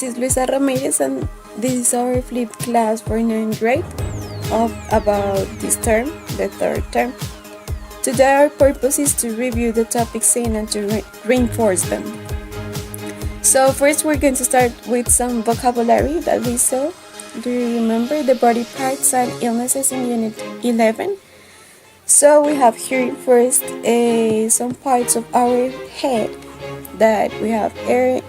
This is Luisa Ramirez and this is our flipped class for 9th grade of about this term, the third term. Today our purpose is to review the topics seen and to reinforce them. So first we're going to start with some vocabulary that we saw. Do you remember the body parts and illnesses in Unit 11? So we have here first some parts of our head that we have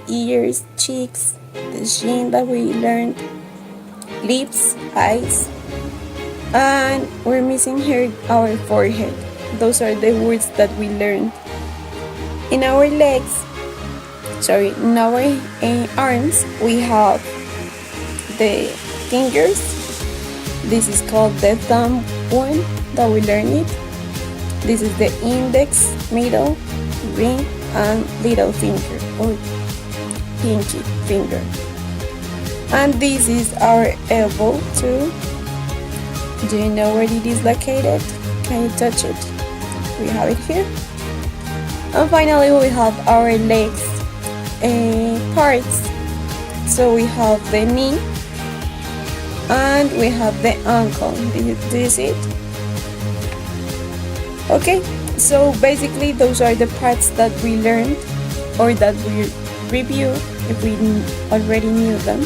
ears, cheeks, the chin that we learned, lips, eyes, and we're missing here our forehead. Those are the words that we learned. In our legs, in our arms, we have the fingers. This is called the thumb one that we learned it. This is the index, middle, ring, and little finger or pinky finger. And this is our elbow too. Do you know where it is located? Can you touch it? We have it here. And finally we have our legs parts. So we have the knee and we have the ankle. Do you see it? Okay, so basically those are the parts that we learned or that we review if we already knew them.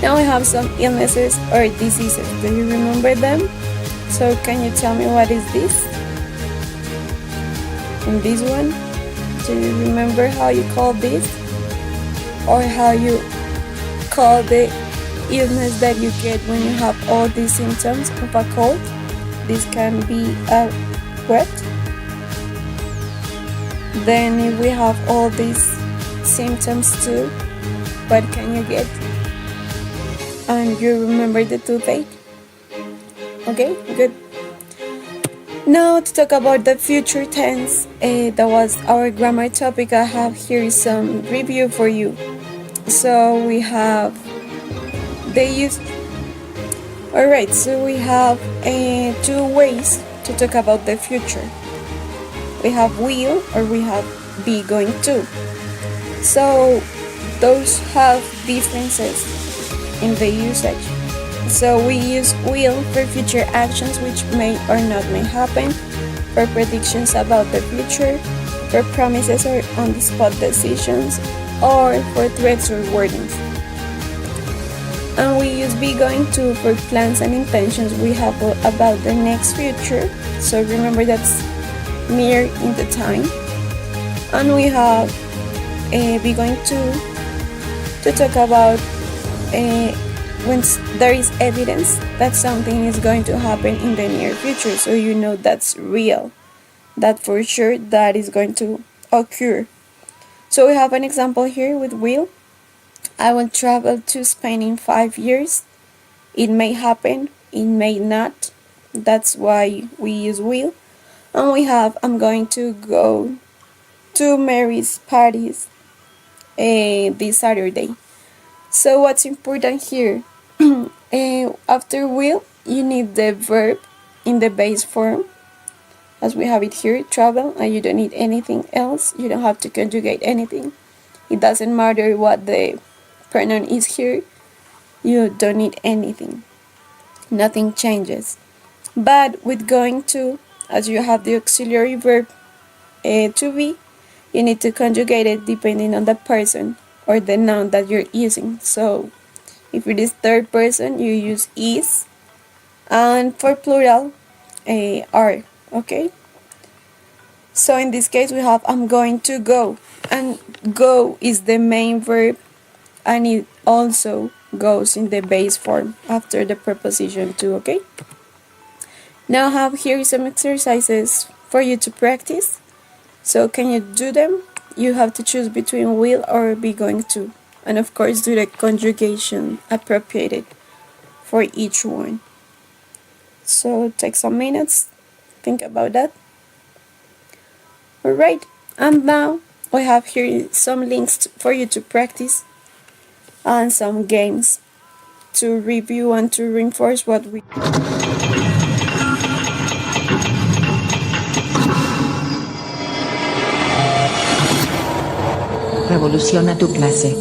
Now we have some illnesses or diseases. Do you remember them? So can you tell me what is this? And this one? Do you remember how you call this? Or how you call the illness that you get when you have all these symptoms of a cold? This can be a what? Then if we have all these symptoms too, what can you get? And you remember the toothache? Okay, good. Now to talk about the future tense, that was our grammar topic. I have here some review for you. So we have they used. Alright, so we have two ways to talk about the future. We have will or we have be going to. So those have differences in the usage. So we use will for future actions which may or not may happen, for predictions about the future, for promises or on-the-spot decisions, or for threats or warnings. And we use be going to for plans and intentions we have about the next future. So remember that's near in the time. And we have be going to talk about when there is evidence that something is going to happen in the near future. So you know that's real, that for sure that is going to occur. So we have an example here with will. I will travel to Spain in 5 years. It may happen, it may not. That's why we use will. And we have I'm going to go to Mary's parties this Saturday. So what's important here? After will, you need the verb in the base form, as we have it here, travel, and you don't need anything else. You don't have to conjugate anything. It doesn't matter what the pronoun is here. You don't need anything. Nothing changes. But with going to, as you have the auxiliary verb to be, you need to conjugate it depending on the person or the noun that you're using. So if it is third person, you use is, and for plural, are. Okay? So in this case we have I'm going to go, and go is the main verb and it also goes in the base form after the preposition to. Okay? Now I have here some exercises for you to practice. So can you do them? You have to choose between will or be going to, and of course do the conjugation appropriated for each one. So take some minutes, think about that. Alright, and now we have here some links for you to practice and some games to review and to reinforce what we Revoluciona tu clase.